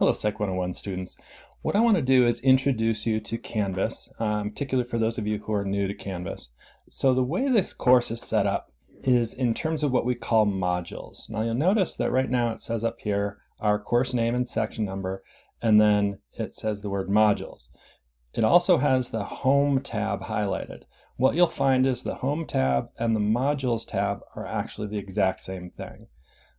Hello, Psych 101 students. What I want to do is introduce you to Canvas, particularly for those of you who are new to Canvas. So the way this course is set up is in terms of what we call modules. Now you'll notice that right now it says up here our course name and section number, and then it says the word modules. It also has the Home tab highlighted. What you'll find is the Home tab and the Modules tab are actually the exact same thing.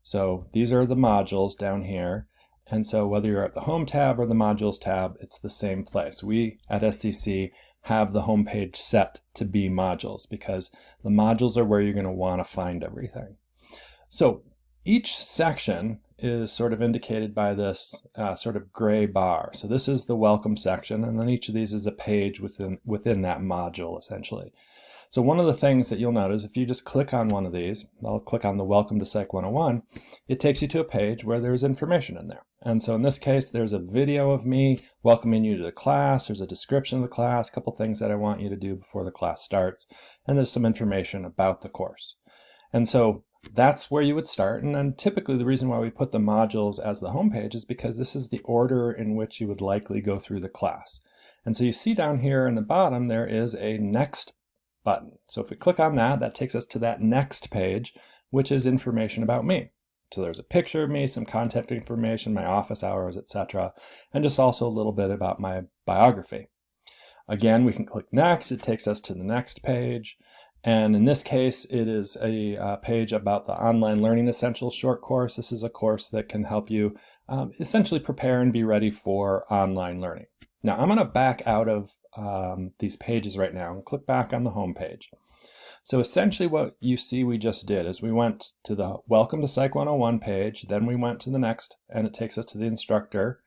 So these are the modules down here. And so whether you're at the Home tab or the Modules tab, it's the same place. We at SCC have the home page set to be modules because the modules are where you're going to want to find everything. So each section is sort of indicated by this sort of gray bar. So this is the welcome section, and then each of these is a page within that module, essentially. So one of the things that you'll notice, if you just click on one of these, I'll click on the Welcome to Psych 101, it takes you to a page where there's information in there. And so in this case, there's a video of me welcoming you to the class, there's a description of the class, a couple things that I want you to do before the class starts, and there's some information about the course. And so that's where you would start, and then typically the reason why we put the modules as the home page is because this is the order in which you would likely go through the class. And so you see down here in the bottom there is a Next button. So if we click on that, that takes us to that next page, which is information about me. So there's a picture of me, some contact information, my office hours, etc., and just also a little bit about my biography. Again, we can click next. It takes us to the next page. And in this case, it is a page about the Online Learning Essentials short course. This is a course that can help you essentially prepare and be ready for online learning. Now, I'm going to back out of these pages right now and click back on the home page. So essentially what you see we just did is we went to the Welcome to Psych 101 page, then we went to the next, and it takes us to the instructor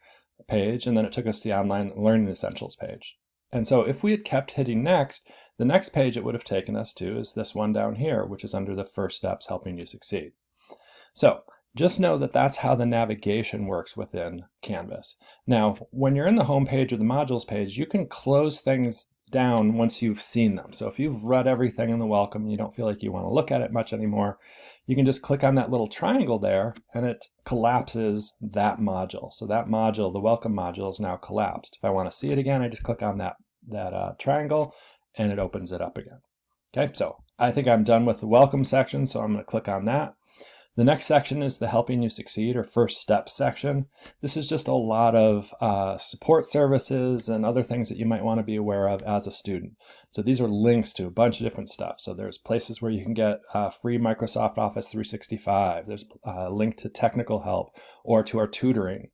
page, and then it took us to the Online Learning Essentials page. And so if we had kept hitting next, the next page it would have taken us to is this one down here, which is under the First Steps Helping You Succeed. So just know that that's how the navigation works within Canvas. Now, when you're in the home page or the modules page, you can close things down once you've seen them. So if you've read everything in the welcome and you don't feel like you want to look at it much anymore, you can just click on that little triangle there and it collapses that module. So that module, the welcome module, is now collapsed. If I want to see it again, I just click on that triangle and it opens it up again. Okay, so I think I'm done with the welcome section, so I'm going to click on that. The next section is the Helping You Succeed or First Steps section. This is just a lot of support services and other things that you might want to be aware of as a student. So these are links to a bunch of different stuff. So there's places where you can get free Microsoft Office 365. There's a link to technical help or to our tutoring.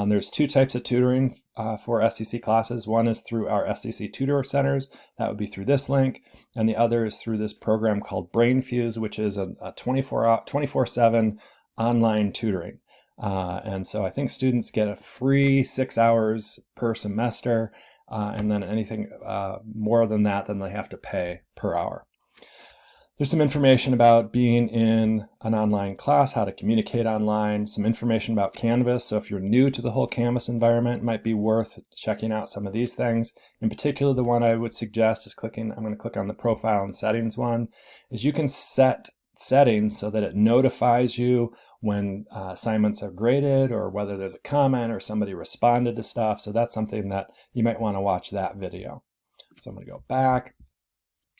There's two types of tutoring for SCC classes. One is through our SCC tutor centers. That would be through this link. And the other is through this program called BrainFuse, which is a 24/7 online tutoring. And so I think students get a free 6 hours per semester. And then anything more than that, then they have to pay per hour. There's some information about being in an online class, how to communicate online, some information about Canvas. So if you're new to the whole Canvas environment, it might be worth checking out some of these things. In particular, the one I would suggest is I'm going to click on the Profile and Settings one, is you can set settings so that it notifies you when assignments are graded or whether there's a comment or somebody responded to stuff. So that's something that you might want to watch that video. So I'm going to go back.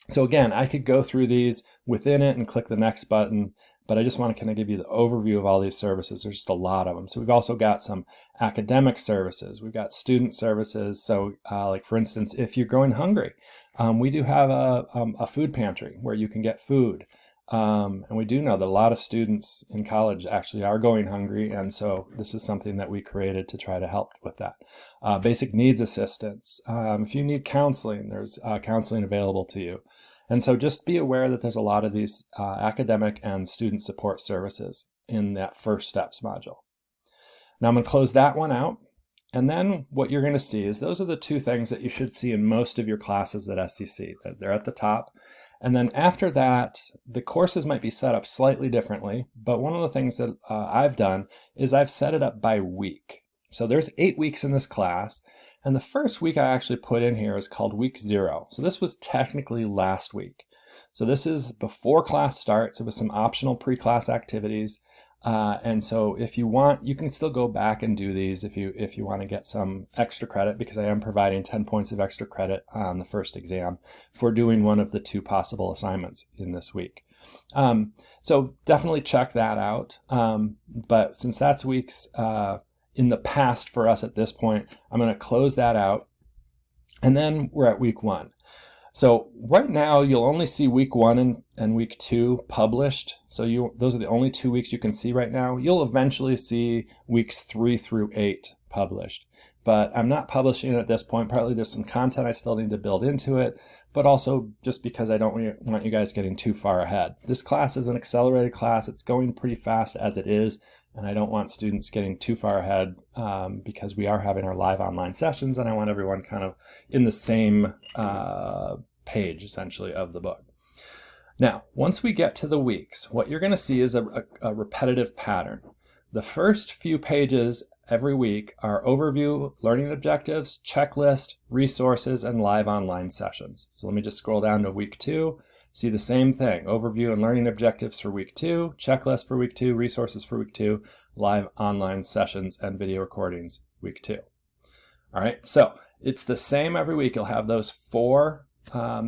So again, I could go through these within it and click the next button, but I just want to kind of give you the overview of all these services. There's just a lot of them. So we've also got some academic services. We've got student services. So like for instance, if you're going hungry, we do have a food pantry where you can get food. And we do know that a lot of students in college actually are going hungry, and so this is something that we created to try to help with that. Basic needs assistance. If you need counseling, there's counseling available to you. And so just be aware that there's a lot of these academic and student support services in that First Steps module. Now I'm going to close that one out. And then what you're going to see is those are the two things that you should see in most of your classes at SCC. They're at the top. And then after that, the courses might be set up slightly differently, but one of the things that I've done is I've set it up by week. So there's 8 weeks in this class, and the first week I actually put in here is called week 0. So this was technically last week. So this is before class starts. It was some optional pre-class activities. And so if you want, you can still go back and do these if you want to get some extra credit, because I am providing 10 points of extra credit on the first exam for doing one of the 2 possible assignments in this week. So definitely check that out. But since that's weeks in the past for us at this point, I'm going to close that out. And then we're at week 1. So right now you'll only see week 1 and week 2 published. So those are the only 2 weeks you can see right now. You'll eventually see weeks 3 through 8 published. But I'm not publishing it at this point. Partly there's some content I still need to build into it, but also just because I don't want you guys getting too far ahead. This class is an accelerated class. It's going pretty fast as it is, and I don't want students getting too far ahead because we are having our live online sessions, and I want everyone kind of in the same page, essentially, of the book. Now, once we get to the weeks, what you're going to see is a repetitive pattern. The first few pages every week are overview, learning objectives, checklist, resources, and live online sessions. So let me just scroll down to week 2. See the same thing, overview and learning objectives for week 2, checklist for week 2, resources for week 2, live online sessions and video recordings week 2. All right, so it's the same every week. You'll have those 4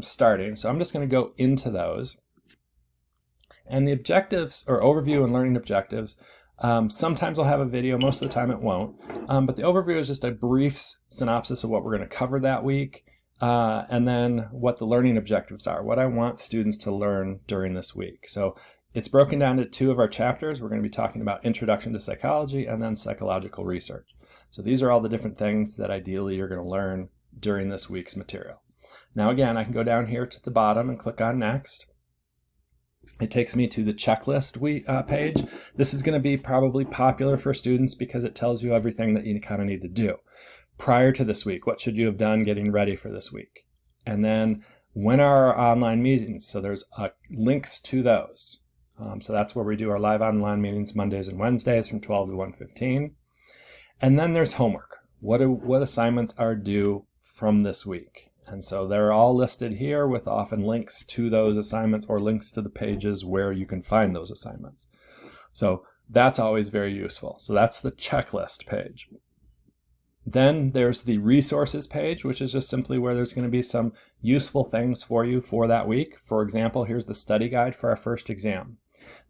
starting. So I'm just going to go into those. And the objectives, or overview and learning objectives, sometimes I'll have a video, most of the time it won't. But the overview is just a brief synopsis of what we're going to cover that week, and then what the learning objectives are, what I want students to learn during this week. So it's broken down to 2 of our chapters. We're going to be talking about Introduction to Psychology and then Psychological Research. So these are all the different things that ideally you're going to learn during this week's material. Now again, I can go down here to the bottom and click on Next. It takes me to the checklist page. This is going to be probably popular for students because it tells you everything that you kind of need to do. Prior to this week, what should you have done getting ready for this week? And then when are our online meetings? So there's links to those. So that's where we do our live online meetings Mondays and Wednesdays from 12 to 1:15. And then there's homework. What assignments are due from this week? And so they're all listed here with often links to those assignments or links to the pages where you can find those assignments. So that's always very useful. So that's the checklist page. Then there's the resources page, which is just simply where there's going to be some useful things for you for that week. For example, here's the study guide for our first exam.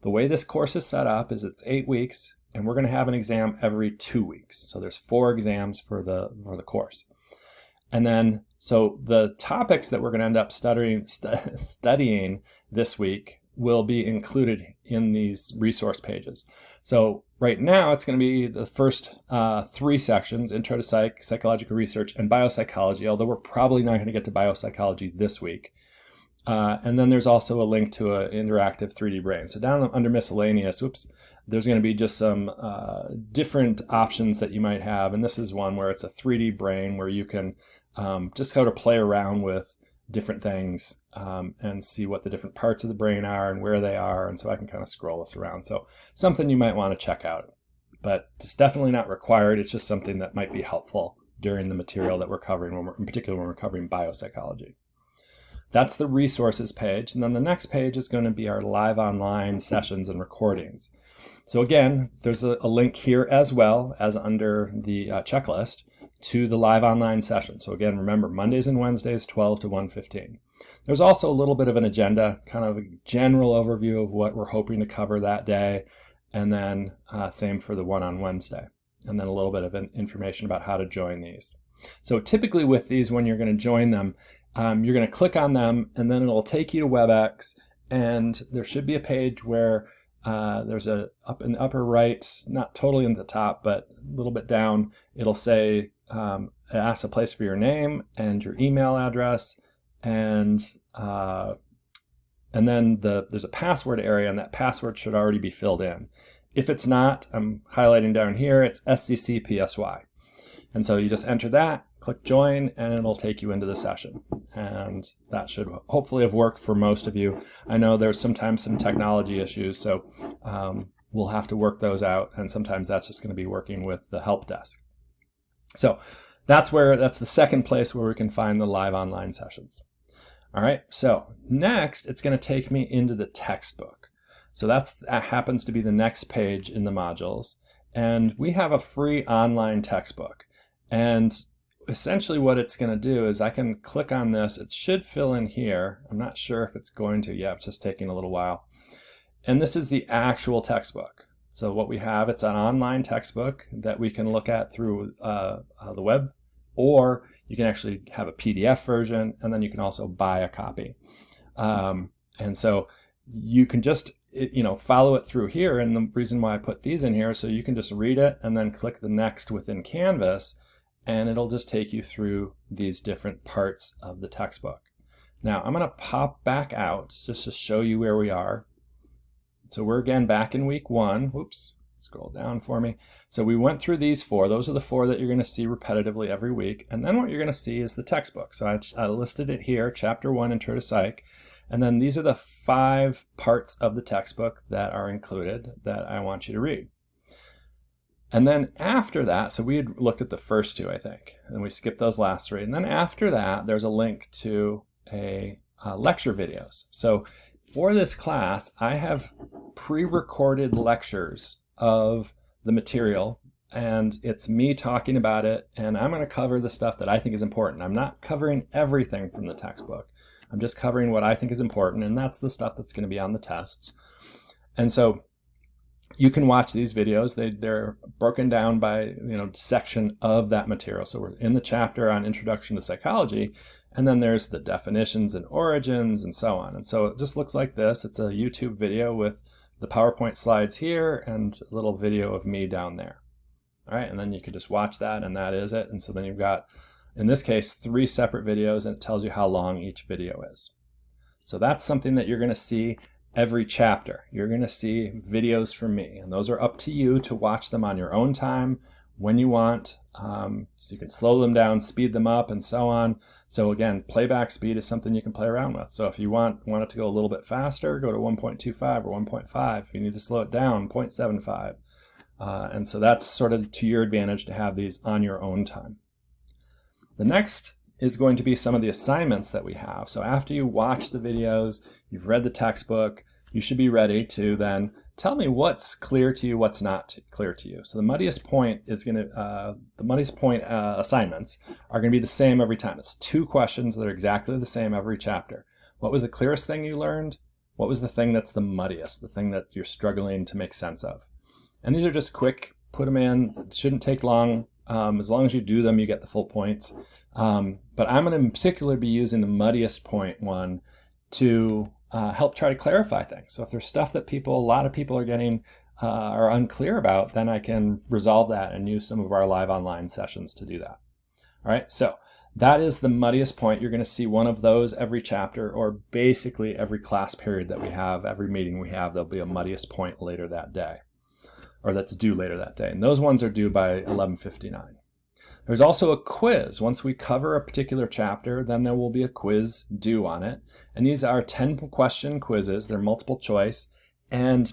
The way this course is set up is it's 8 weeks, and we're going to have an exam every 2 weeks. So there's 4 exams for the course. And then, so the topics that we're going to end up studying this week will be included in these resource pages. So right now it's going to be the first 3 sections, Intro to Psych, Psychological Research, and Biopsychology, although we're probably not going to get to Biopsychology this week. And then there's also a link to an interactive 3D brain. So down under Miscellaneous, there's going to be just some different options that you might have. And this is one where it's a 3D brain where you can just go to play around with different things and see what the different parts of the brain are and where they are. And so I can kind of scroll this around. So something you might want to check out, but it's definitely not required. It's just something that might be helpful during the material that we're covering, in particular when we're covering biopsychology. That's the resources page. And then the next page is going to be our live online sessions and recordings. So again, there's a link here as well as under the checklist to the live online session. So again, remember Mondays and Wednesdays, 12 to 1:15. There's also a little bit of an agenda, kind of a general overview of what we're hoping to cover that day. And then same for the one on Wednesday. And then a little bit of information about how to join these. So typically with these, when you're going to join them, you're going to click on them and then it'll take you to WebEx, and there should be a page where there's up in the upper right, not totally in the top, but a little bit down, it'll say, it asks a place for your name and your email address, and then there's a password area, and that password should already be filled in. If it's not, I'm highlighting down here, it's SCC PSY. And so you just enter that, click join, and it'll take you into the session. And that should hopefully have worked for most of you. I know there's sometimes some technology issues, so we'll have to work those out. And sometimes that's just going to be working with the help desk. So that's the second place where we can find the live online sessions. All right, so next it's going to take me into the textbook. So that happens to be the next page in the modules. And we have a free online textbook. And essentially what it's going to do is I can click on this. It should fill in here. I'm not sure if it's going to. Yeah, it's just taking a little while. And this is the actual textbook. So what we have, it's an online textbook that we can look at through the web, or you can actually have a PDF version, and then you can also buy a copy. And so you can just follow it through here. And the reason why I put these in here, so you can just read it and then click the next within Canvas, and it'll just take you through these different parts of the textbook. Now I'm going to pop back out just to show you where we are. So we're again back in week 1. Whoops, scroll down for me. So we went through these 4. Those are the 4 that you're going to see repetitively every week. And then what you're going to see is the textbook. So I listed it here, Chapter 1, Intro to Psych. And then these are the 5 parts of the textbook that are included that I want you to read. And then after that, so we had looked at the first 2, I think, and we skipped those last 3. And then after that, there's a link to a lecture videos. So for this class, I have pre-recorded lectures of the material, and it's me talking about it, and I'm going to cover the stuff that I think is important. I'm not covering everything from the textbook. I'm just covering what I think is important, and that's the stuff that's going to be on the tests. And so you can watch these videos. They're broken down by section of that material. So we're in the chapter on Introduction to Psychology, and then there's the definitions and origins and so on. And so it just looks like this. It's a YouTube video with the PowerPoint slides here and a little video of me down there. All right, and then you could just watch that, and that is it. And so then you've got, in this case, 3 separate videos, and it tells you how long each video is. So that's something that you're going to see every chapter. You're going to see videos from me, and those are up to you to watch them on your own time when you want. So you can slow them down, speed them up, and so on. So again, playback speed is something you can play around with. So if you want it to go a little bit faster, go to 1.25 or 1.5. If you need to slow it down, 0.75. And so that's sort of to your advantage to have these on your own time. The next is going to be some of the assignments that we have. So after you watch the videos, you've read the textbook, you should be ready to then tell me what's clear to you, what's not clear to you. So the muddiest point assignments are going to be the same every time. It's 2 questions that are exactly the same every chapter. What was the clearest thing you learned? What was the thing that's the muddiest, the thing that you're struggling to make sense of? And these are just quick, put them in. It shouldn't take long. As long as you do them, you get the full points. But I'm going to in particular be using the muddiest point one to help try to clarify things. So if there's stuff that a lot of people are getting are unclear about, then I can resolve that and use some of our live online sessions to do that. All right, so that is the muddiest point. You're going to see one of those every chapter, or basically every class period that we have, every meeting we have, there'll be a muddiest point later that day, or that's due later that day. And those ones are due by 11:59. There's also a quiz. Once we cover a particular chapter, then there will be a quiz due on it. And these are 10-question quizzes. They're multiple choice. And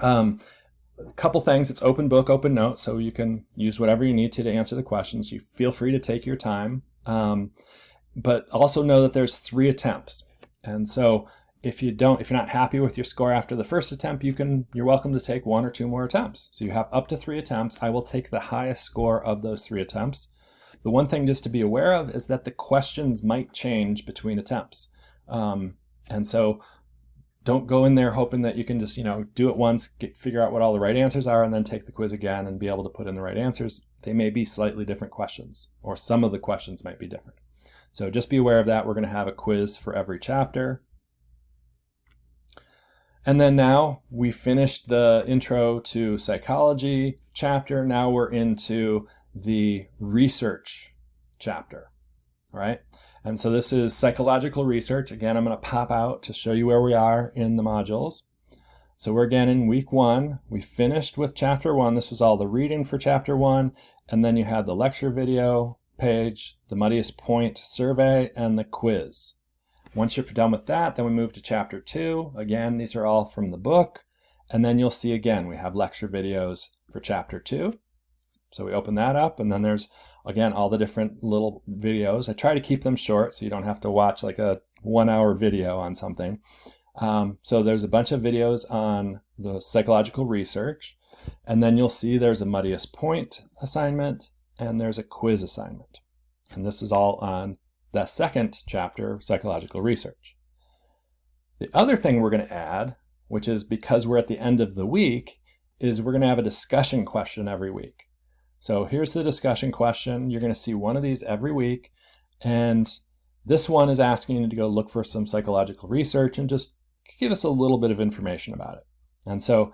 a couple things. It's open book, open note, so you can use whatever you need to answer the questions. You feel free to take your time. But also know that there's 3 attempts. And so if you're not happy with your score after the first attempt, you're welcome to take 1 or 2 more attempts. So you have up to 3 attempts. I will take the highest score of those 3 attempts. The one thing just to be aware of is that the questions might change between attempts. And so don't go in there hoping that you can just, do it once, figure out what all the right answers are, and then take the quiz again and be able to put in the right answers. They may be slightly different questions, or some of the questions might be different. So just be aware of that. We're going to have a quiz for every chapter. And then now we finished the Intro to Psychology chapter. Now we're into the research chapter, all right? And so this is psychological research. Again, I'm going to pop out to show you where we are in the modules. So we're again in week 1. We finished with chapter 1. This was all the reading for chapter 1. And then you had the lecture video page, the muddiest point survey, and the quiz. Once you're done with that, then we move to chapter 2. Again, these are all from the book. And then you'll see again, we have lecture videos for chapter 2. So we open that up, and then there's, again, all the different little videos. I try to keep them short so you don't have to watch like a 1-hour video on something. So there's a bunch of videos on the psychological research, and then you'll see there's a muddiest point assignment and there's a quiz assignment. And this is all on that second chapter, psychological research. The other thing we're going to add, which is because we're at the end of the week, is we're going to have a discussion question every week. So here's the discussion question. You're going to see one of these every week, and this one is asking you to go look for some psychological research and just give us a little bit of information about it. And so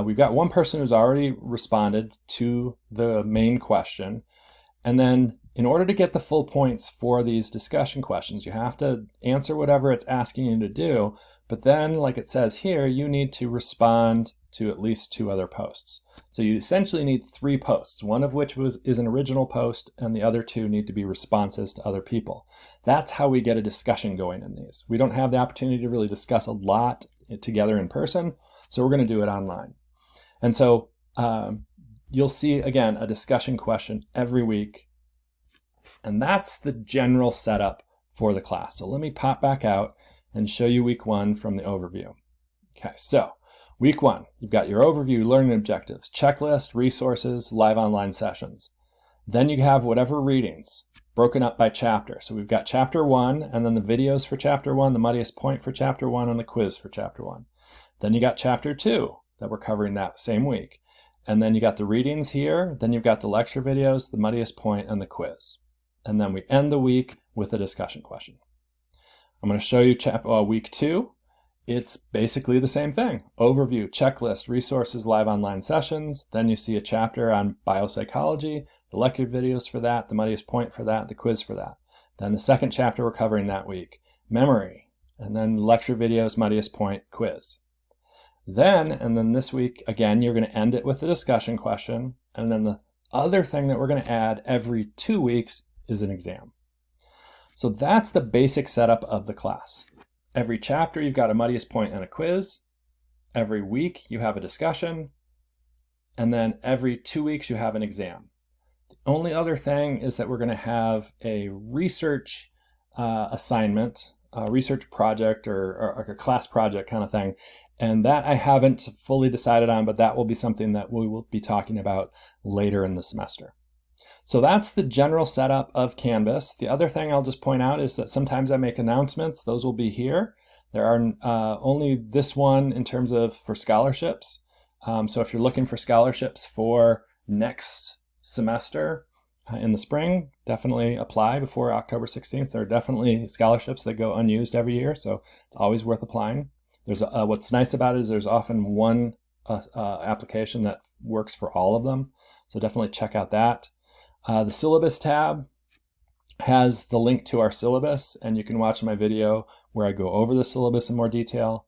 we've got one person who's already responded to the main question, and then in order to get the full points for these discussion questions, you have to answer whatever it's asking you to do, but then, like it says here, you need to respond to at least 2 other posts. So you essentially need 3 posts, one of which is an original post, and the other 2 need to be responses to other people. That's how we get a discussion going in these. We don't have the opportunity to really discuss a lot together in person, so we're going to do it online. And so you'll see, again, a discussion question every week. And that's the general setup for the class. So let me pop back out and show you week 1 from the overview. Okay, so week 1, you've got your overview, learning objectives, checklist, resources, live online sessions. Then you have whatever readings broken up by chapter. So we've got chapter 1, and then the videos for chapter 1, the muddiest point for chapter 1, and the quiz for chapter 1. Then you got chapter 2 that we're covering that same week. And then you got the readings here, then you've got the lecture videos, the muddiest point, and the quiz. And then we end the week with a discussion question. I'm going to show you week 2. It's basically the same thing. Overview, checklist, resources, live online sessions. Then you see a chapter on biopsychology, the lecture videos for that, the muddiest point for that, the quiz for that. Then the second chapter we're covering that week, memory, and then lecture videos, muddiest point, quiz. And then this week, again, you're going to end it with the discussion question. And then the other thing that we're going to add every 2 weeks is an exam. So that's the basic setup of the class. Every chapter you've got a muddiest point and a quiz. Every week you have a discussion. And then every 2 weeks you have an exam. The only other thing is that we're going to have a research assignment, a research project or a class project kind of thing. And that I haven't fully decided on, but that will be something that we will be talking about later in the semester. So that's the general setup of Canvas. The other thing I'll just point out is that sometimes I make announcements. Those will be here. There are only this one in terms of for scholarships. So if you're looking for scholarships for next semester in the spring, definitely apply before October 16th. There are definitely scholarships that go unused every year, so it's always worth applying. There's what's nice about it is there's often one application that works for all of them, so definitely check out that. The syllabus tab has the link to our syllabus, and you can watch my video where I go over the syllabus in more detail.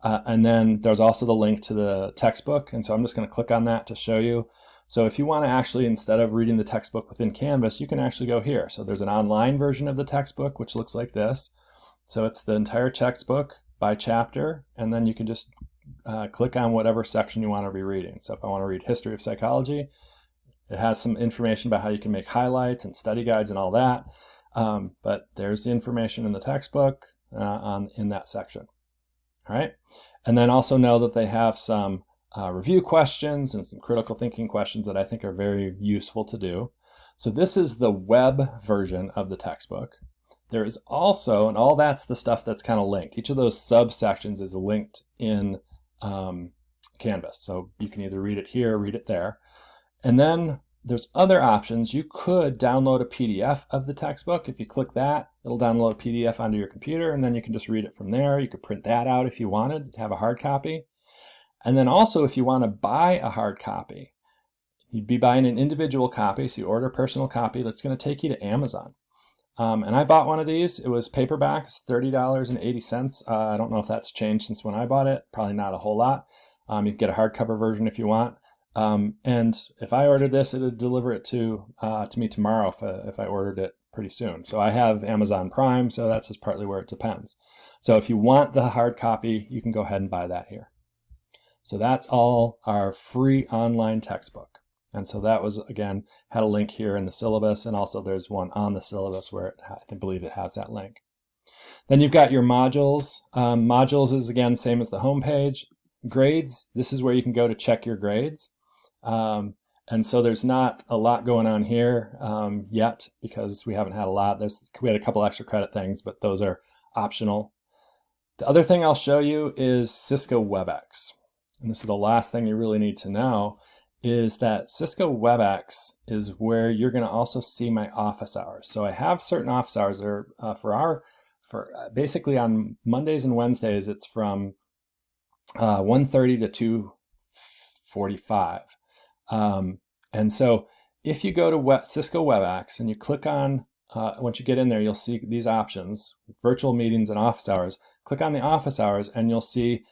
And then there's also the link to the textbook, and so I'm just going to click on that to show you. So if you want to actually, instead of reading the textbook within Canvas, you can actually go here. So there's an online version of the textbook, which looks like this. So it's the entire textbook by chapter, and then you can just click on whatever section you want to be reading. So if I want to read History of Psychology, it has some information about how you can make highlights and study guides and all that. But there's the information in the textbook in that section. All right. And then also know that they have some review questions and some critical thinking questions that I think are very useful to do. So this is the web version of the textbook. There is also, and all that's the stuff that's kind of linked. Each of those subsections is linked in Canvas. So you can either read it here or read it there. And then there's other options. You could download a PDF of the textbook. If you click that, it'll download a PDF onto your computer, and then you can just read it from there. You could print that out if you wanted to have a hard copy. And then also, if you want to buy a hard copy, you'd be buying an individual copy. So you order a personal copy. That's going to take you to Amazon. And I bought one of these. It was paperback, it's $30.80. I don't know if that's changed since when I bought it. Probably not a whole lot. You can get a hardcover version if you want. And if I ordered this, it would deliver it to me tomorrow if I ordered it pretty soon. So I have Amazon Prime, so that's just partly where it depends. So if you want the hard copy, you can go ahead and buy that here. So that's all our free online textbook. And so that was, again, had a link here in the syllabus, and also there's one on the syllabus where I believe it has that link. Then you've got your modules. Modules is, again, same as the home page. Grades, this is where you can go to check your grades. And so there's not a lot going on here yet, because we haven't had a lot. We had a couple extra credit things, but those are optional. The other thing I'll show you is Cisco WebEx. And this is the last thing you really need to know, is that Cisco WebEx is where you're going to also see my office hours. So I have certain office hours that are basically on Mondays and Wednesdays, it's from 1:30 to 2:45. And so if you go to Cisco WebEx and you click on, once you get in there, you'll see these options, virtual meetings and office hours. Click on the office hours and you'll see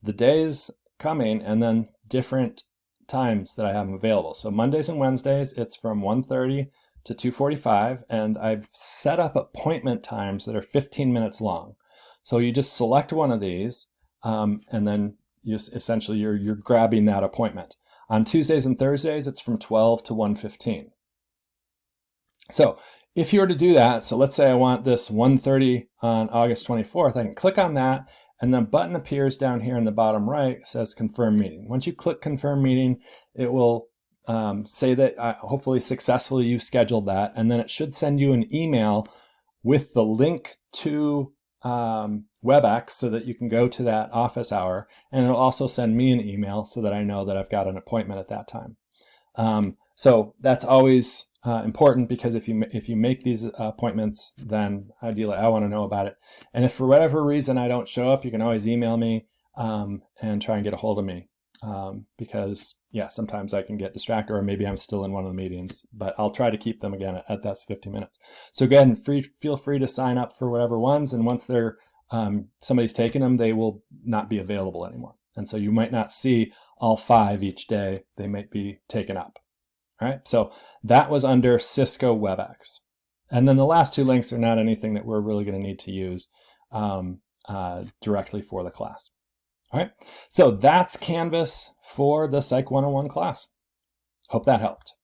the days coming and then different times that I have them available. So Mondays and Wednesdays, it's from 1:30 to 2:45, and I've set up appointment times that are 15 minutes long. So you just select one of these, and then essentially you're grabbing that appointment. On Tuesdays and Thursdays, it's from 12 to 1:15. So if you were to do that, so let's say I want this 1:30 on August 24th, I can click on that, and the button appears down here in the bottom right. It says confirm meeting. Once you click confirm meeting, it will say that hopefully successfully you scheduled that, and then it should send you an email with the link to WebEx so that you can go to that office hour, and it'll also send me an email so that I know that I've got an appointment at that time. So that's always important, because if you make these appointments, then ideally I want to know about it. And if for whatever reason I don't show up, you can always email me and try and get a hold of me, because yeah, sometimes I can get distracted, or maybe I'm still in one of the meetings, but I'll try to keep them again at that 50 minutes. So go ahead and feel free to sign up for whatever ones, and once they're somebody's taken them, they will not be available anymore. And so you might not see all 5 each day. They might be taken up. All right, so that was under Cisco WebEx. And then the last 2 links are not anything that we're really going to need to use directly for the class. All right, so that's Canvas for the Psych 101 class. Hope that helped.